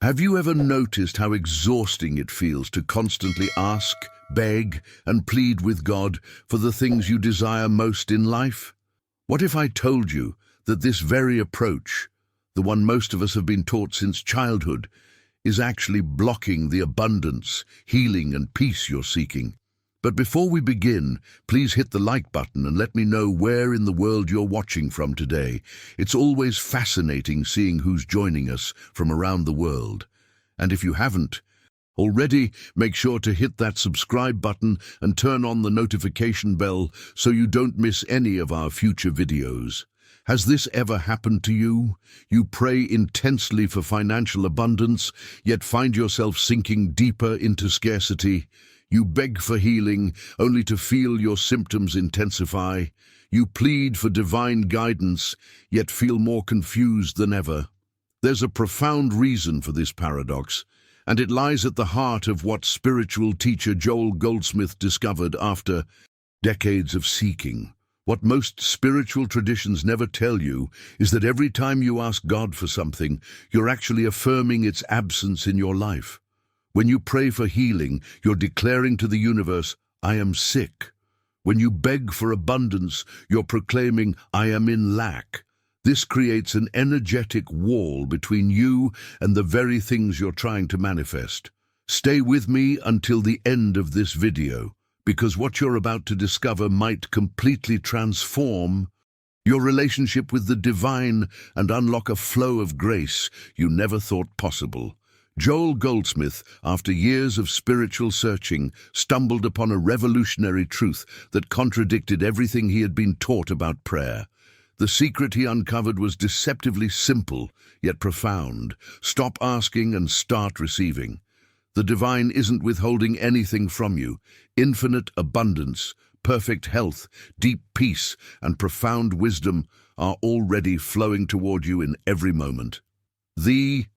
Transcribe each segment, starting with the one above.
Have you ever noticed how exhausting it feels to constantly ask, beg, and plead with God for the things you desire most in life? What if I told you that this very approach, the one most of us have been taught since childhood, is actually blocking the abundance, healing, and peace you're seeking? But before we begin, please hit the like button and let me know where in the world you're watching from today. It's always fascinating seeing who's joining us from around the world. And if you haven't already, make sure to hit that subscribe button and turn on the notification bell so you don't miss any of our future videos. Has this ever happened to you? You pray intensely for financial abundance, yet find yourself sinking deeper into scarcity. You beg for healing, only to feel your symptoms intensify. You plead for divine guidance, yet feel more confused than ever. There's a profound reason for this paradox, and it lies at the heart of what spiritual teacher Joel Goldsmith discovered after decades of seeking. What most spiritual traditions never tell you is that every time you ask God for something, you're actually affirming its absence in your life. When you pray for healing, you're declaring to the universe, "I am sick." When you beg for abundance, you're proclaiming, "I am in lack." This creates an energetic wall between you and the very things you're trying to manifest. Stay with me until the end of this video, because what you're about to discover might completely transform your relationship with the divine and unlock a flow of grace you never thought possible. Joel Goldsmith, after years of spiritual searching, stumbled upon a revolutionary truth that contradicted everything he had been taught about prayer. The secret he uncovered was deceptively simple, yet profound. Stop asking and start receiving. The divine isn't withholding anything from you. Infinite abundance, perfect health, deep peace, and profound wisdom are already flowing toward you in every moment. The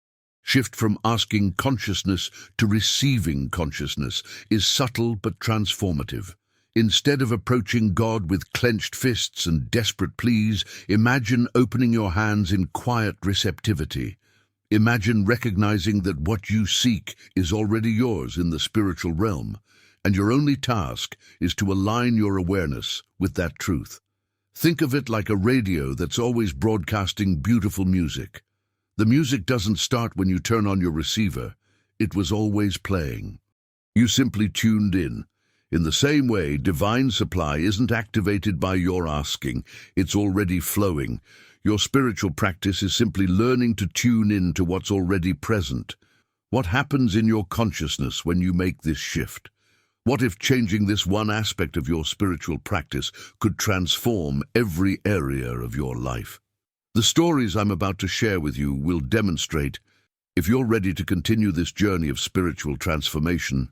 shift from asking consciousness to receiving consciousness is subtle but transformative. Instead of approaching God with clenched fists and desperate pleas, imagine opening your hands in quiet receptivity. Imagine recognizing that what you seek is already yours in the spiritual realm, and your only task is to align your awareness with that truth. Think of it like a radio that's always broadcasting beautiful music. The music doesn't start when you turn on your receiver. It was always playing. You simply tuned in. In the same way, divine supply isn't activated by your asking. It's already flowing. Your spiritual practice is simply learning to tune in to what's already present. What happens in your consciousness when you make this shift? What if changing this one aspect of your spiritual practice could transform every area of your life? The stories I'm about to share with you will demonstrate. If you're ready to continue this journey of spiritual transformation,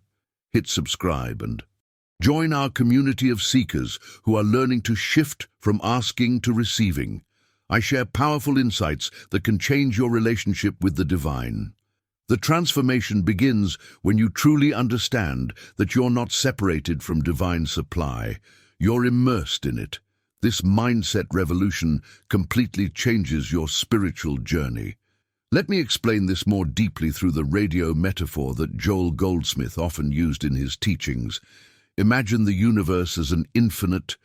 hit subscribe and join our community of seekers who are learning to shift from asking to receiving. I share powerful insights that can change your relationship with the divine. The transformation begins when you truly understand that you're not separated from divine supply. You're immersed in it. This mindset revolution completely changes your spiritual journey. Let me explain this more deeply through the radio metaphor that Joel Goldsmith often used in his teachings. Imagine the universe as an infinite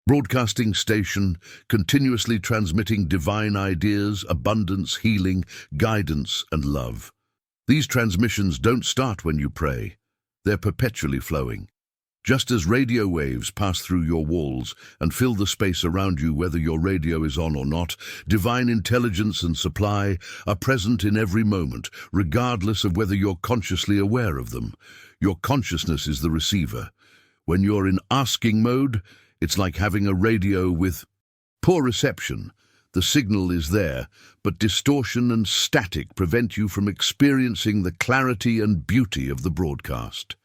broadcasting station, continuously transmitting divine ideas, abundance, healing, guidance, and love. These transmissions don't start when you pray. They're perpetually flowing. Just as radio waves pass through your walls and fill the space around you whether your radio is on or not, divine intelligence and supply are present in every moment, regardless of whether you're consciously aware of them. Your consciousness is the receiver. When you're in asking mode, it's like having a radio with poor reception. The signal is there, but distortion and static prevent you from experiencing the clarity and beauty of the broadcast.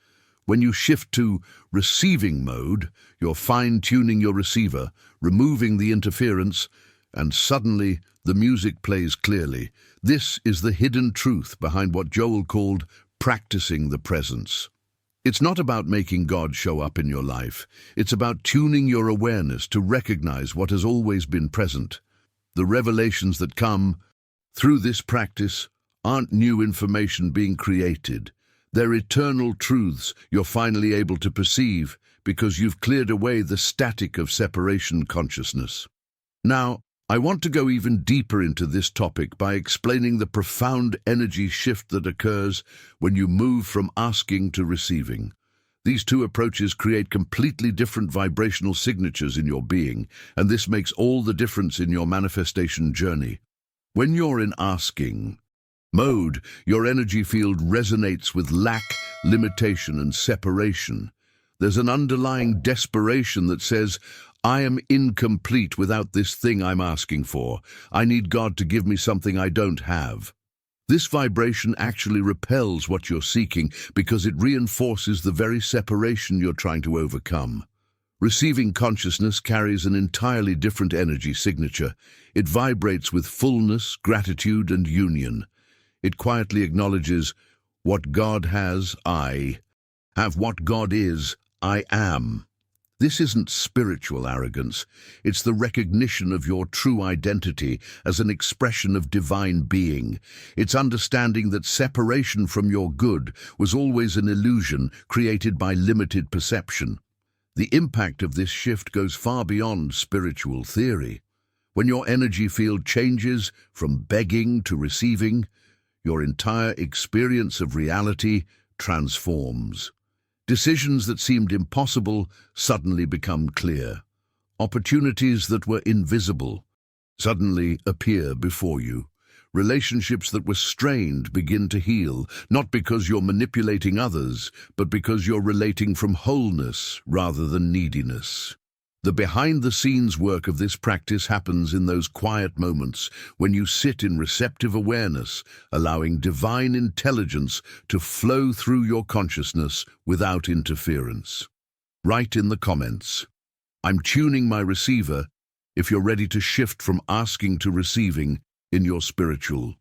When you shift to receiving mode, you're fine-tuning your receiver, removing the interference, and suddenly the music plays clearly. This is the hidden truth behind what Joel called practicing the presence. It's not about making God show up in your life. It's about tuning your awareness to recognize what has always been present. The revelations that come through this practice aren't new information being created. They're eternal truths you're finally able to perceive because you've cleared away the static of separation consciousness. Now, I want to go even deeper into this topic by explaining the profound energy shift that occurs when you move from asking to receiving. These two approaches create completely different vibrational signatures in your being, and this makes all the difference in your manifestation journey. When you're in asking mode, your energy field resonates with lack, limitation, and separation. There's an underlying desperation that says, I am incomplete without this thing I'm asking for. I need God to give me something I don't have. This vibration actually repels what you're seeking because it reinforces the very separation you're trying to overcome. Receiving consciousness carries an entirely different energy signature. It vibrates with fullness, gratitude, and union. It quietly acknowledges, what God has, I have. What God is, I am. This isn't spiritual arrogance. It's the recognition of your true identity as an expression of divine being. It's understanding that separation from your good was always an illusion created by limited perception. The impact of this shift goes far beyond spiritual theory. When your energy field changes from begging to receiving, your entire experience of reality transforms. Decisions that seemed impossible suddenly become clear. Opportunities that were invisible suddenly appear before you. Relationships that were strained begin to heal, not because you're manipulating others, but because you're relating from wholeness rather than neediness. The behind-the-scenes work of this practice happens in those quiet moments when you sit in receptive awareness, allowing divine intelligence to flow through your consciousness without interference. Write in the comments, I'm tuning my receiver, if you're ready to shift from asking to receiving in your spiritual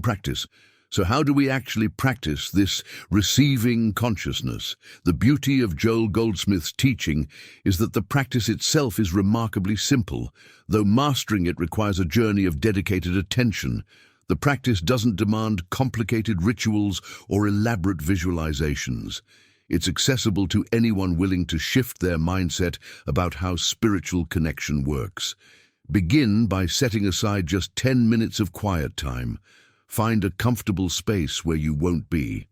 practice. So how do we actually practice this receiving consciousness? The beauty of Joel Goldsmith's teaching is that the practice itself is remarkably simple, though mastering it requires a journey of dedicated attention. The practice doesn't demand complicated rituals or elaborate visualizations. It's accessible to anyone willing to shift their mindset about how spiritual connection works. Begin by setting aside just 10 minutes of quiet time. Find a comfortable space where you won't be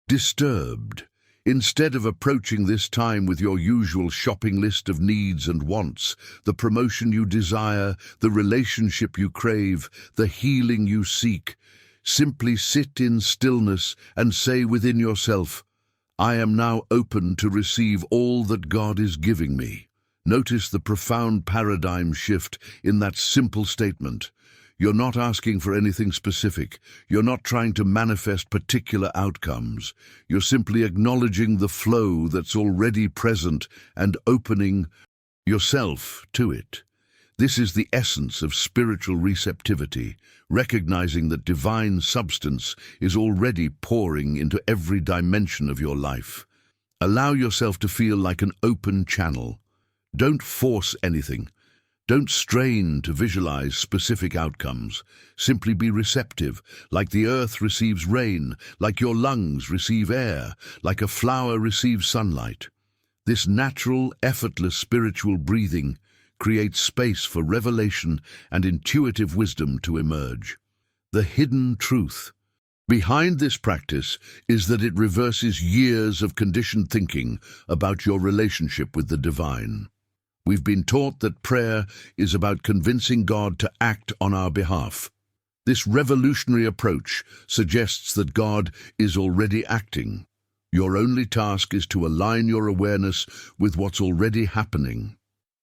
disturbed. Instead of approaching this time with your usual shopping list of needs and wants, the promotion you desire, the relationship you crave, the healing you seek, simply sit in stillness and say within yourself, I am now open to receive all that God is giving me. Notice the profound paradigm shift in that simple statement. You're not asking for anything specific. You're not trying to manifest particular outcomes. You're simply acknowledging the flow that's already present and opening yourself to it. This is the essence of spiritual receptivity, recognizing that divine substance is already pouring into every dimension of your life. Allow yourself to feel like an open channel. Don't force anything. Don't strain to visualize specific outcomes. Simply be receptive, like the earth receives rain, like your lungs receive air, like a flower receives sunlight. This natural, effortless spiritual breathing creates space for revelation and intuitive wisdom to emerge. The hidden truth behind this practice is that it reverses years of conditioned thinking about your relationship with the divine. We've been taught that prayer is about convincing God to act on our behalf. This revolutionary approach suggests that God is already acting. Your only task is to align your awareness with what's already happening.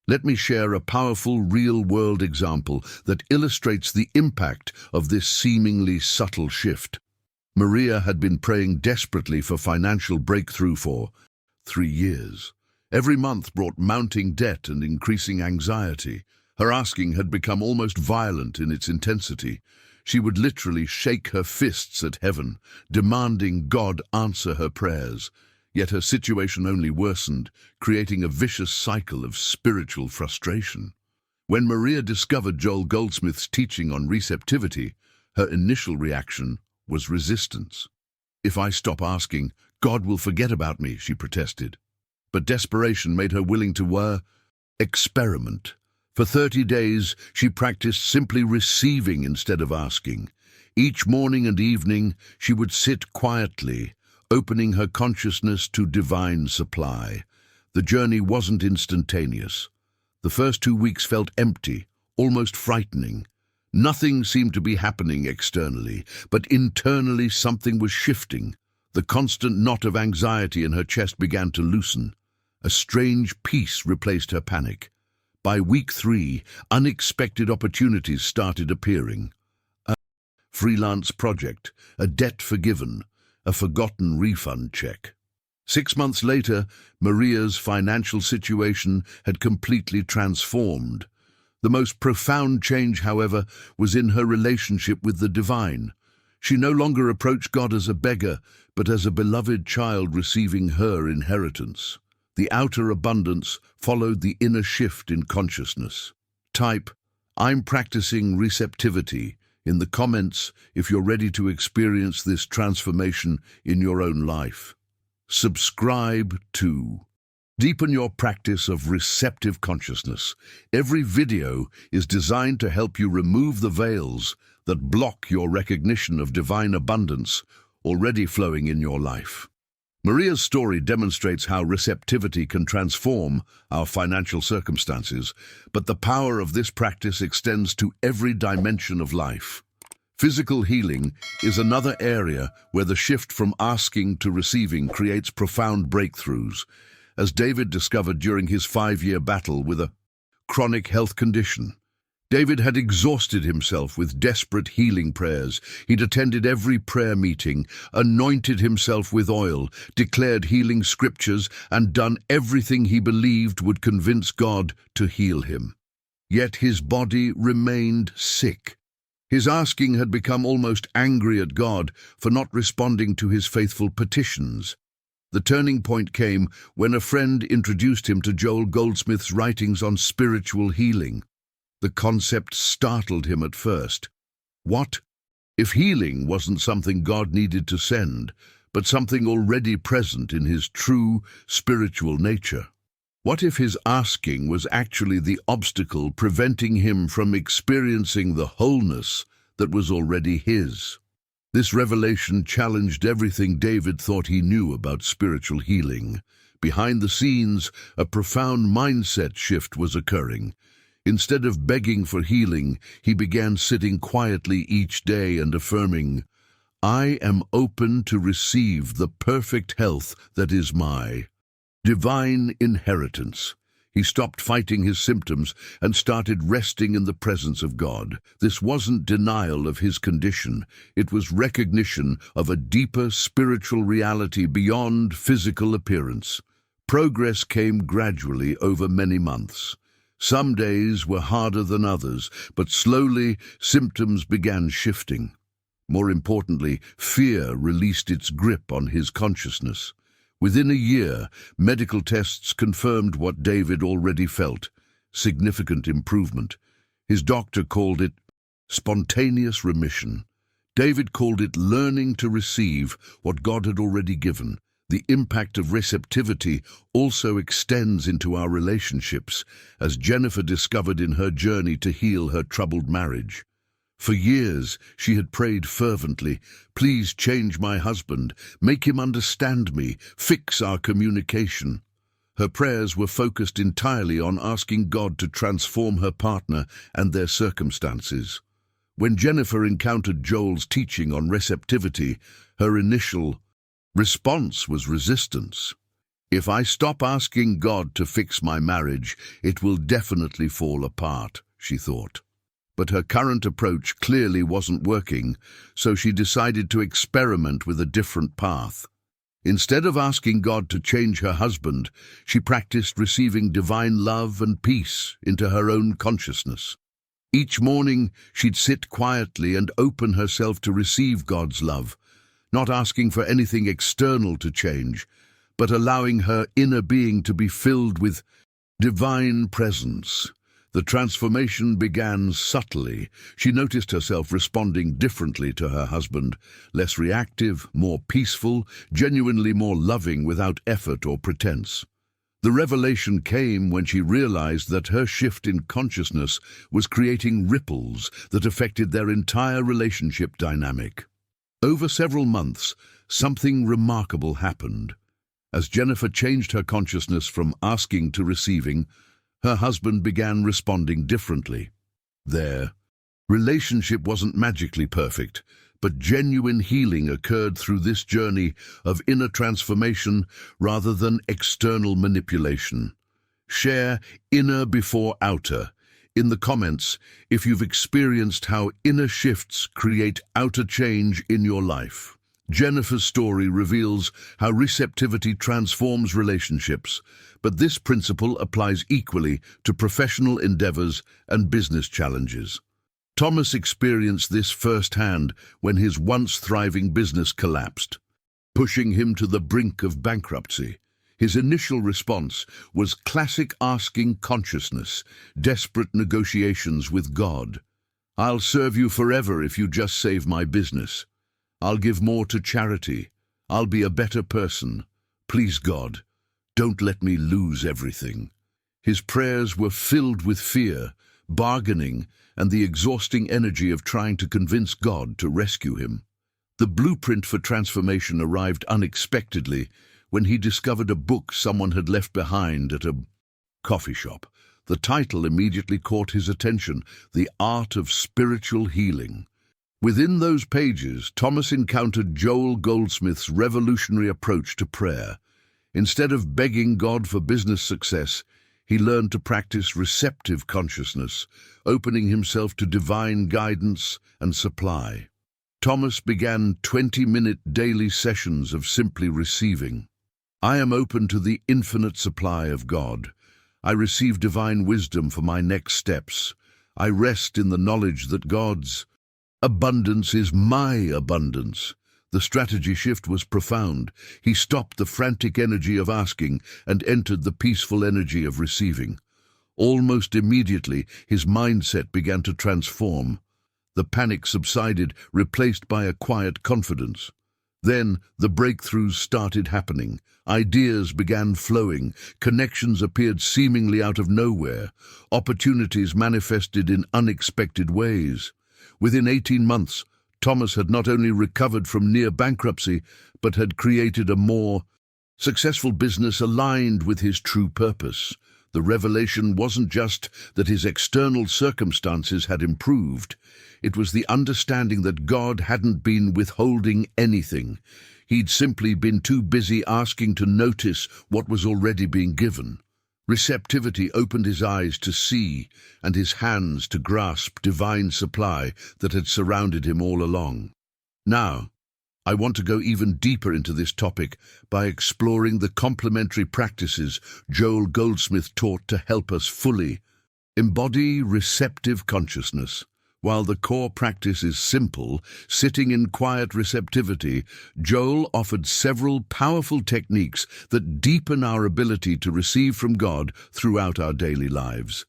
Let me share a powerful real-world example that illustrates the impact of this seemingly subtle shift. Maria had been praying desperately for financial breakthrough for 3 years. Every month brought mounting debt and increasing anxiety. Her asking had become almost violent in its intensity. She would literally shake her fists at heaven, demanding God answer her prayers. Yet her situation only worsened, creating a vicious cycle of spiritual frustration. When Maria discovered Joel Goldsmith's teaching on receptivity, her initial reaction was resistance. "If I stop asking, God will forget about me," she protested. But desperation made her willing to experiment. For 30 days, she practiced simply receiving instead of asking. Each morning and evening, she would sit quietly, opening her consciousness to divine supply. The journey wasn't instantaneous. The first 2 weeks felt empty, almost frightening. Nothing seemed to be happening externally, but internally something was shifting. The constant knot of anxiety in her chest began to loosen. A strange peace replaced her panic. By week 3, unexpected opportunities started appearing. A freelance project, a debt forgiven, a forgotten refund check. 6 months later, Maria's financial situation had completely transformed. The most profound change, however, was in her relationship with the divine. She no longer approached God as a beggar, but as a beloved child receiving her inheritance. The outer abundance followed the inner shift in consciousness. Type, "I'm practicing receptivity," in the comments if you're ready to experience this transformation in your own life. Subscribe to deepen your practice of receptive consciousness. Every video is designed to help you remove the veils that block your recognition of divine abundance already flowing in your life. Maria's story demonstrates how receptivity can transform our financial circumstances, but the power of this practice extends to every dimension of life. Physical healing is another area where the shift from asking to receiving creates profound breakthroughs, as David discovered during his 5-year battle with a chronic health condition. David had exhausted himself with desperate healing prayers. He'd attended every prayer meeting, anointed himself with oil, declared healing scriptures, and done everything he believed would convince God to heal him. Yet his body remained sick. His asking had become almost angry at God for not responding to his faithful petitions. The turning point came when a friend introduced him to Joel Goldsmith's writings on spiritual healing. The concept startled him at first. What if healing wasn't something God needed to send, but something already present in his true spiritual nature? What if his asking was actually the obstacle preventing him from experiencing the wholeness that was already his? This revelation challenged everything David thought he knew about spiritual healing. Behind the scenes, a profound mindset shift was occurring. Instead of begging for healing, he began sitting quietly each day and affirming, "I am open to receive the perfect health that is my divine inheritance." He stopped fighting his symptoms and started resting in the presence of God. This wasn't denial of his condition. It was recognition of a deeper spiritual reality beyond physical appearance. Progress came gradually over many months. Some days were harder than others, but slowly symptoms began shifting. More importantly, fear released its grip on his consciousness. Within a year, medical tests confirmed what David already felt: significant improvement. His doctor called it spontaneous remission. David called it learning to receive what God had already given. The impact of receptivity also extends into our relationships, as Jennifer discovered in her journey to heal her troubled marriage. For years, she had prayed fervently, "Please change my husband, make him understand me, fix our communication." Her prayers were focused entirely on asking God to transform her partner and their circumstances. When Jennifer encountered Joel's teaching on receptivity, her initial response was resistance. "If I stop asking God to fix my marriage, it will definitely fall apart," she thought. But her current approach clearly wasn't working, so she decided to experiment with a different path. Instead of asking God to change her husband, she practiced receiving divine love and peace into her own consciousness. Each morning, she'd sit quietly and open herself to receive God's love, not asking for anything external to change, but allowing her inner being to be filled with divine presence. The transformation began subtly. She noticed herself responding differently to her husband, less reactive, more peaceful, genuinely more loving without effort or pretense. The revelation came when she realized that her shift in consciousness was creating ripples that affected their entire relationship dynamic. Over several months, something remarkable happened. As Jennifer changed her consciousness from asking to receiving, her husband began responding differently. Their relationship wasn't magically perfect, but genuine healing occurred through this journey of inner transformation rather than external manipulation. Share inner before outer in the comments if you've experienced how inner shifts create outer change in your life. Jennifer's story reveals how receptivity transforms relationships, but this principle applies equally to professional endeavors and business challenges. Thomas experienced this firsthand when his once thriving business collapsed, pushing him to the brink of bankruptcy. His initial response was classic asking consciousness, desperate negotiations with God. "I'll serve you forever if you just save my business. I'll give more to charity. I'll be a better person. Please, God, don't let me lose everything." His prayers were filled with fear, bargaining, and the exhausting energy of trying to convince God to rescue him. The blueprint for transformation arrived unexpectedly when he discovered a book someone had left behind at a coffee shop. The title immediately caught his attention, The Art of Spiritual Healing. Within those pages, Thomas encountered Joel Goldsmith's revolutionary approach to prayer. Instead of begging God for business success, he learned to practice receptive consciousness, opening himself to divine guidance and supply. Thomas began 20-minute daily sessions of simply receiving. "I am open to the infinite supply of God. I receive divine wisdom for my next steps. I rest in the knowledge that God's abundance is my abundance." The strategy shift was profound. He stopped the frantic energy of asking and entered the peaceful energy of receiving. Almost immediately, his mindset began to transform. The panic subsided, replaced by a quiet confidence. Then the breakthroughs started happening. Ideas began flowing. Connections appeared seemingly out of nowhere. Opportunities manifested in unexpected ways. Within 18 months, Thomas had not only recovered from near bankruptcy, but had created a more successful business aligned with his true purpose. The revelation wasn't just that his external circumstances had improved. It was the understanding that God hadn't been withholding anything. He'd simply been too busy asking to notice what was already being given. Receptivity opened his eyes to see and his hands to grasp divine supply that had surrounded him all along. Now, I want to go even deeper into this topic by exploring the complementary practices Joel Goldsmith taught to help us fully embody receptive consciousness. While the core practice is simple, sitting in quiet receptivity, Joel offered several powerful techniques that deepen our ability to receive from God throughout our daily lives.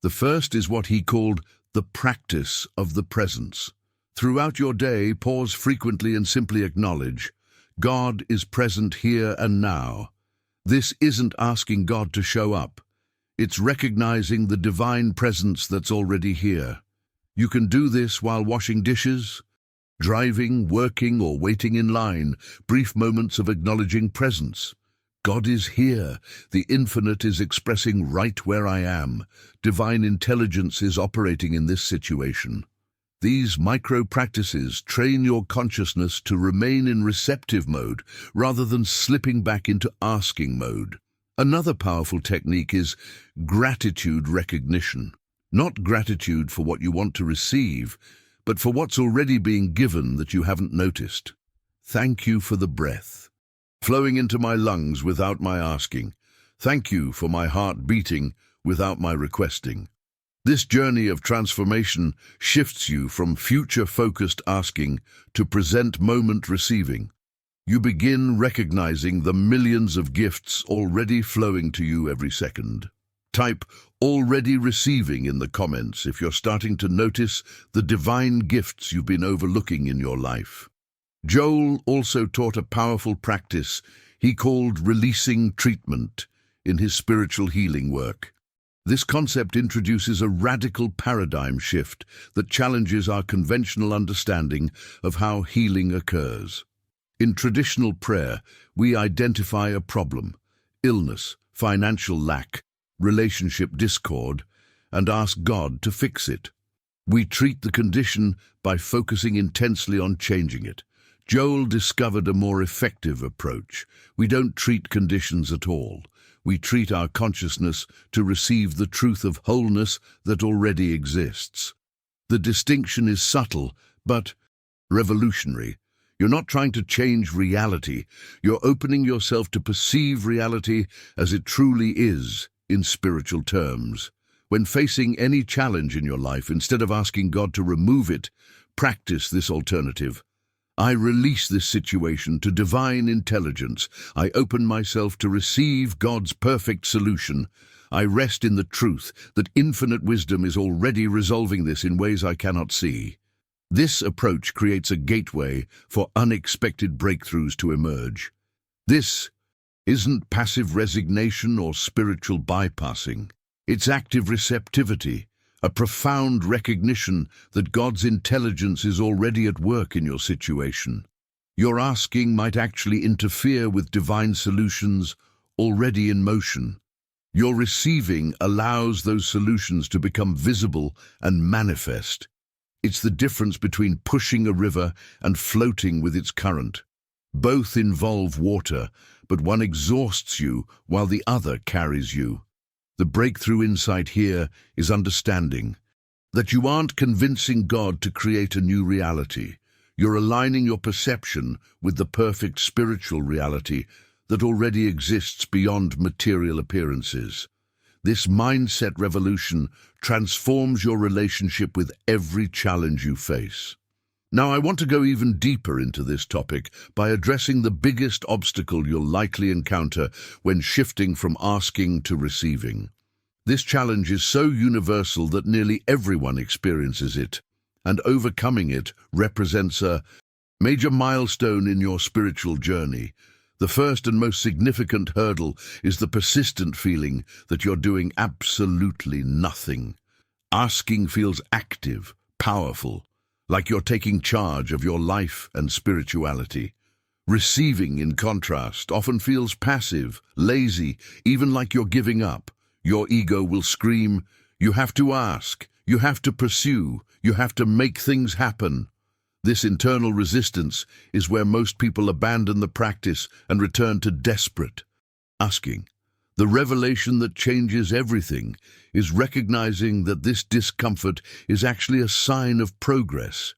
The first is what he called the practice of the presence. Throughout your day, pause frequently and simply acknowledge, God is present here and now. This isn't asking God to show up. It's recognizing the divine presence that's already here. You can do this while washing dishes, driving, working, or waiting in line, brief moments of acknowledging presence. God is here. The infinite is expressing right where I am. Divine intelligence is operating in this situation. These micro-practices train your consciousness to remain in receptive mode rather than slipping back into asking mode. Another powerful technique is gratitude recognition. Not gratitude for what you want to receive, but for what's already being given that you haven't noticed. Thank you for the breath flowing into my lungs without my asking. Thank you for my heart beating without my requesting. This journey of transformation shifts you from future-focused asking to present-moment receiving. You begin recognizing the millions of gifts already flowing to you every second. Type "already receiving" in the comments if you're starting to notice the divine gifts you've been overlooking in your life. Joel also taught a powerful practice he called releasing treatment in his spiritual healing work. This concept introduces a radical paradigm shift that challenges our conventional understanding of how healing occurs. In traditional prayer, we identify a problem, illness, financial lack, relationship discord, and ask God to fix it. We treat the condition by focusing intensely on changing it. Joel discovered a more effective approach. We don't treat conditions at all. We treat our consciousness to receive the truth of wholeness that already exists. The distinction is subtle, but revolutionary. You're not trying to change reality. You're opening yourself to perceive reality as it truly is, in spiritual terms. When facing any challenge in your life, instead of asking God to remove it, practice this alternative. I release this situation to divine intelligence. I open myself to receive God's perfect solution. I rest in the truth that infinite wisdom is already resolving this in ways I cannot see. This approach creates a gateway for unexpected breakthroughs to emerge. This isn't passive resignation or spiritual bypassing. It's active receptivity, a profound recognition that God's intelligence is already at work in your situation. Your asking might actually interfere with divine solutions already in motion. Your receiving allows those solutions to become visible and manifest. It's the difference between pushing a river and floating with its current. Both involve water, but one exhausts you while the other carries you. The breakthrough insight here is understanding that you aren't convincing God to create a new reality. You're aligning your perception with the perfect spiritual reality that already exists beyond material appearances. This mindset revolution transforms your relationship with every challenge you face. Now, I want to go even deeper into this topic by addressing the biggest obstacle you'll likely encounter when shifting from asking to receiving. This challenge is so universal that nearly everyone experiences it, and overcoming it represents a major milestone in your spiritual journey. The first and most significant hurdle is the persistent feeling that you're doing absolutely nothing. Asking feels active, powerful, like you're taking charge of your life and spirituality. Receiving, in contrast, often feels passive, lazy, even like you're giving up. Your ego will scream, "You have to ask, you have to pursue, you have to make things happen." This internal resistance is where most people abandon the practice and return to desperate asking. The revelation that changes everything is recognizing that this discomfort is actually a sign of progress.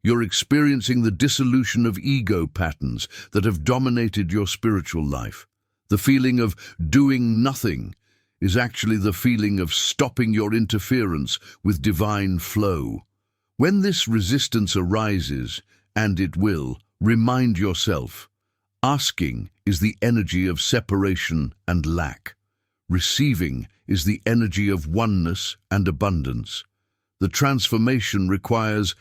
You're experiencing the dissolution of ego patterns that have dominated your spiritual life. The feeling of doing nothing is actually the feeling of stopping your interference with divine flow. When this resistance arises, and it will, remind yourself, asking is the energy of separation and lack. Receiving is the energy of oneness and abundance. The transformation requires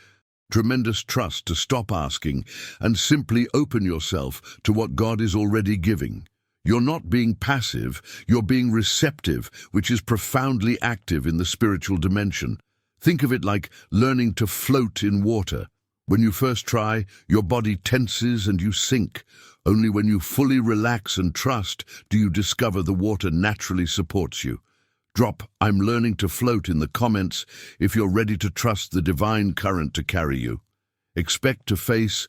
tremendous trust to stop asking and simply open yourself to what God is already giving. You're not being passive, you're being receptive, which is profoundly active in the spiritual dimension. Think of it like learning to float in water. When you first try, your body tenses and you sink. Only when you fully relax and trust do you discover the water naturally supports you. Drop "I'm learning to float" in the comments if you're ready to trust the divine current to carry you. Expect to face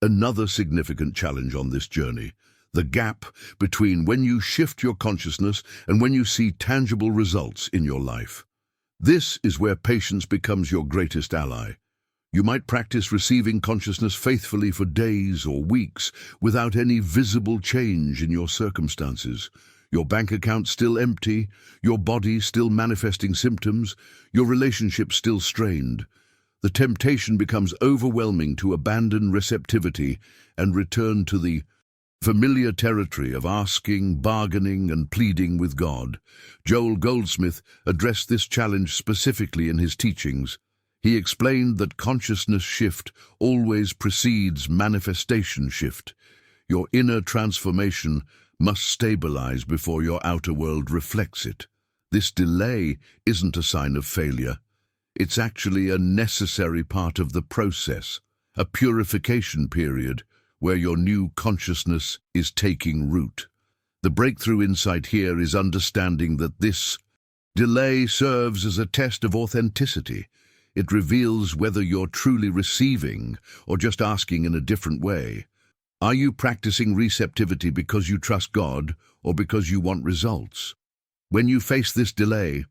another significant challenge on this journey: the gap between when you shift your consciousness and when you see tangible results in your life. This is where patience becomes your greatest ally. You might practice receiving consciousness faithfully for days or weeks without any visible change in your circumstances. Your bank account still empty, your body still manifesting symptoms, your relationship still strained. The temptation becomes overwhelming to abandon receptivity and return to the familiar territory of asking, bargaining, and pleading with God. Joel Goldsmith addressed this challenge specifically in his teachings. He explained that consciousness shift always precedes manifestation shift. Your inner transformation must stabilize before your outer world reflects it. This delay isn't a sign of failure. It's actually a necessary part of the process, a purification period where your new consciousness is taking root. The breakthrough insight here is understanding that this delay serves as a test of authenticity. It reveals whether you're truly receiving or just asking in a different way. Are you practicing receptivity because you trust God or because you want results? When you face this delay,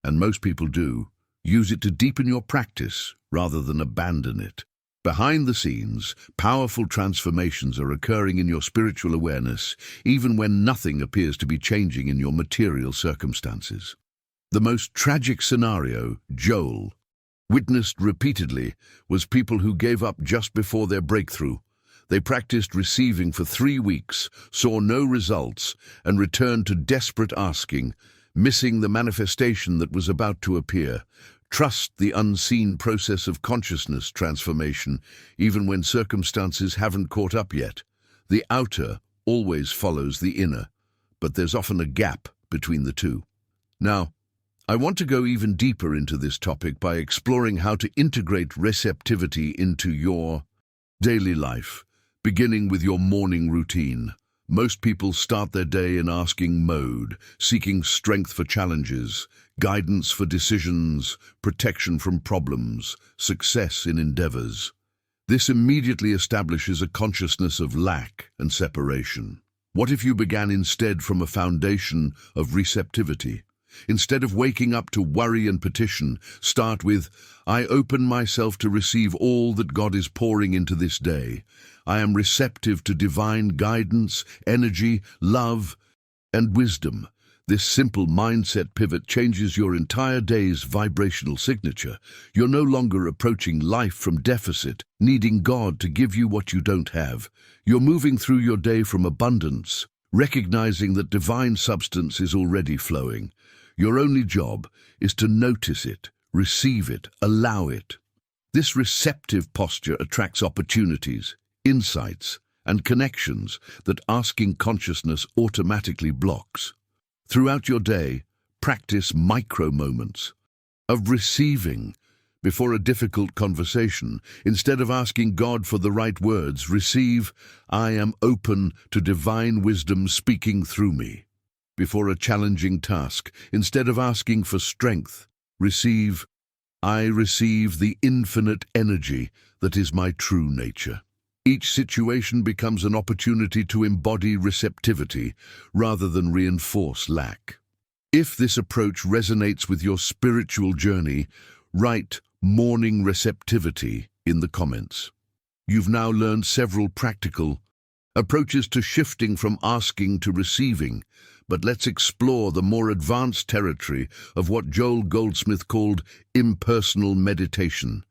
and most people do, use it to deepen your practice rather than abandon it. Behind the scenes, powerful transformations are occurring in your spiritual awareness, even when nothing appears to be changing in your material circumstances. The most tragic scenario, Joel witnessed repeatedly, was people who gave up just before their breakthrough. They practiced receiving for 3 weeks, saw no results, and returned to desperate asking, missing the manifestation that was about to appear. Trust the unseen process of consciousness transformation, even when circumstances haven't caught up yet. The outer always follows the inner, but there's often a gap between the two. Now, I want to go even deeper into this topic by exploring how to integrate receptivity into your daily life, beginning with your morning routine. Most people start their day in asking mode, seeking strength for challenges, guidance for decisions, protection from problems, success in endeavors. This immediately establishes a consciousness of lack and separation. What if you began instead from a foundation of receptivity? Instead of waking up to worry and petition, start with, I open myself to receive all that God is pouring into this day. I am receptive to divine guidance, energy, love, and wisdom. This simple mindset pivot changes your entire day's vibrational signature. You're no longer approaching life from deficit, needing God to give you what you don't have. You're moving through your day from abundance, recognizing that divine substance is already flowing. Your only job is to notice it, receive it, allow it. This receptive posture attracts opportunities, insights, and connections that asking consciousness automatically blocks. Throughout your day, practice micro moments of receiving. Before a difficult conversation, instead of asking God for the right words, receive, I am open to divine wisdom speaking through me. Before a challenging task, instead of asking for strength, receive, I receive the infinite energy that is my true nature. Each situation becomes an opportunity to embody receptivity rather than reinforce lack. If this approach resonates with your spiritual journey, write morning receptivity in the comments. You've now learned several practical approaches to shifting from asking to receiving, but let's explore the more advanced territory of what Joel Goldsmith called impersonal meditation.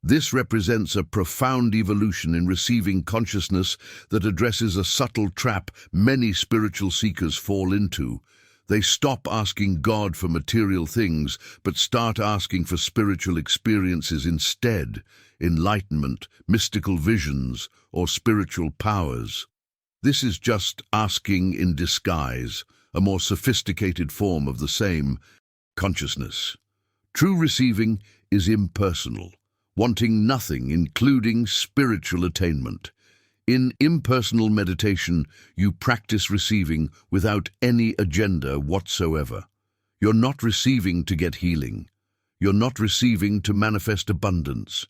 This represents a profound evolution in receiving consciousness that addresses a subtle trap many spiritual seekers fall into. They stop asking God for material things, but start asking for spiritual experiences instead, enlightenment, mystical visions, or spiritual powers. This is just asking in disguise, a more sophisticated form of the same consciousness. True receiving is impersonal, wanting nothing, including spiritual attainment. In impersonal meditation, you practice receiving without any agenda whatsoever. You're not receiving to get healing. You're not receiving to manifest abundance.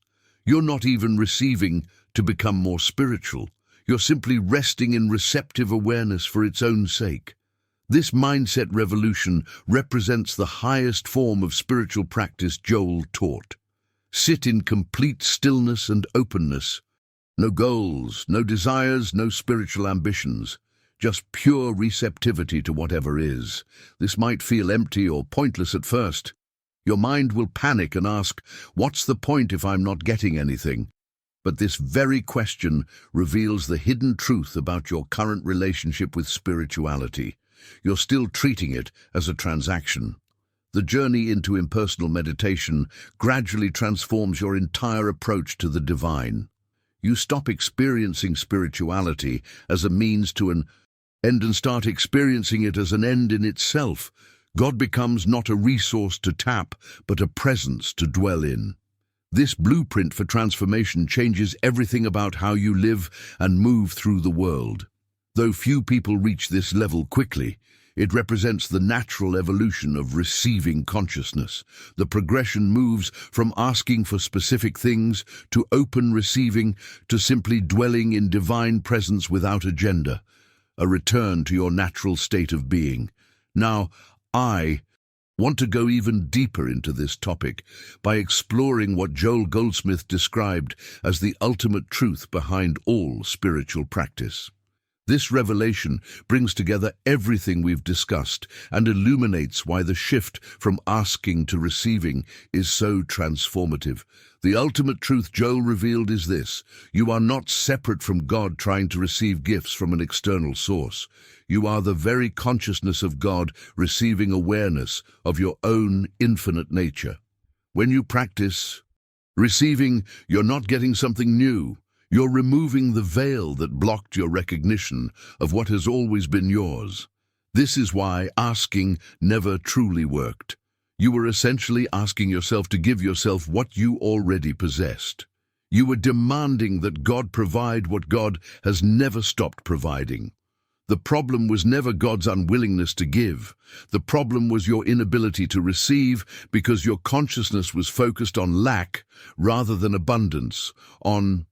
You're not even receiving to become more spiritual. You're simply resting in receptive awareness for its own sake. This mindset revolution represents the highest form of spiritual practice Joel taught. Sit in complete stillness and openness. No goals, no desires, no spiritual ambitions. Just pure receptivity to whatever is. This might feel empty or pointless at first. Your mind will panic and ask, what's the point if I'm not getting anything? But this very question reveals the hidden truth about your current relationship with spirituality. You're still treating it as a transaction. The journey into impersonal meditation gradually transforms your entire approach to the divine. You stop experiencing spirituality as a means to an end and start experiencing it as an end in itself. God becomes not a resource to tap, but a presence to dwell in. This blueprint for transformation changes everything about how you live and move through the world. Though few people reach this level quickly, it represents the natural evolution of receiving consciousness. The progression moves from asking for specific things to open receiving to simply dwelling in divine presence without agenda, a return to your natural state of being. Now, I want to go even deeper into this topic by exploring what Joel Goldsmith described as the ultimate truth behind all spiritual practice. This revelation brings together everything we've discussed and illuminates why the shift from asking to receiving is so transformative. The ultimate truth Joel revealed is this: you are not separate from God trying to receive gifts from an external source. You are the very consciousness of God receiving awareness of your own infinite nature. When you practice receiving, you're not getting something new. You're removing the veil that blocked your recognition of what has always been yours. This is why asking never truly worked. You were essentially asking yourself to give yourself what you already possessed. You were demanding that God provide what God has never stopped providing. The problem was never God's unwillingness to give. The problem was your inability to receive because your consciousness was focused on lack rather than abundance, on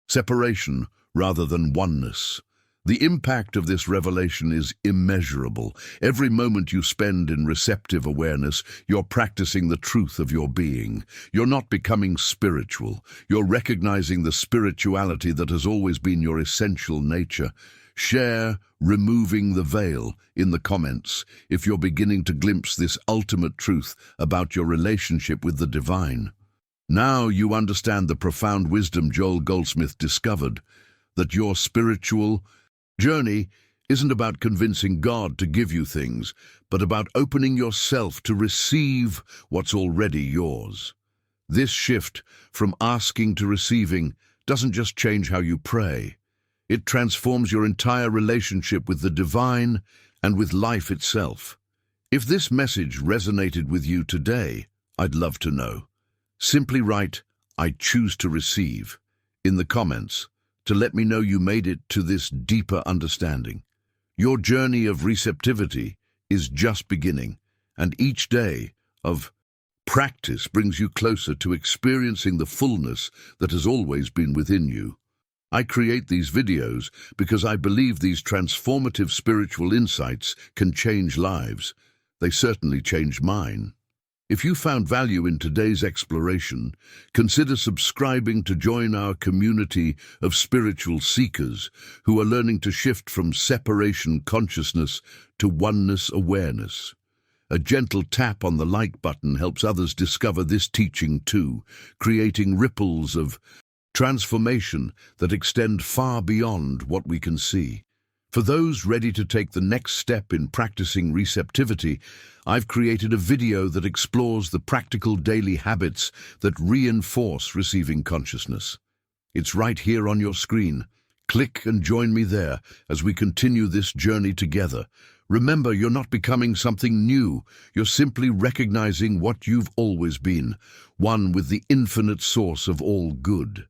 separation rather than oneness. The impact of this revelation is immeasurable. Every moment you spend in receptive awareness, you're practicing the truth of your being. You're not becoming spiritual. You're recognizing the spirituality that has always been your essential nature. Share removing the veil in the comments if you're beginning to glimpse this ultimate truth about your relationship with the divine. Now you understand the profound wisdom Joel Goldsmith discovered, that your spiritual journey isn't about convincing God to give you things, but about opening yourself to receive what's already yours. This shift from asking to receiving doesn't just change how you pray. It transforms your entire relationship with the divine and with life itself. If this message resonated with you today, I'd love to know. Simply write, "I choose to receive," in the comments to let me know you made it to this deeper understanding. Your journey of receptivity is just beginning, and each day of practice brings you closer to experiencing the fullness that has always been within you. I create these videos because I believe these transformative spiritual insights can change lives. They certainly changed mine. If you found value in today's exploration, consider subscribing to join our community of spiritual seekers who are learning to shift from separation consciousness to oneness awareness. A gentle tap on the like button helps others discover this teaching too, creating ripples of transformation that extend far beyond what we can see. For those ready to take the next step in practicing receptivity, I've created a video that explores the practical daily habits that reinforce receiving consciousness. It's right here on your screen. Click and join me there as we continue this journey together. Remember, you're not becoming something new. You're simply recognizing what you've always been, one with the infinite source of all good.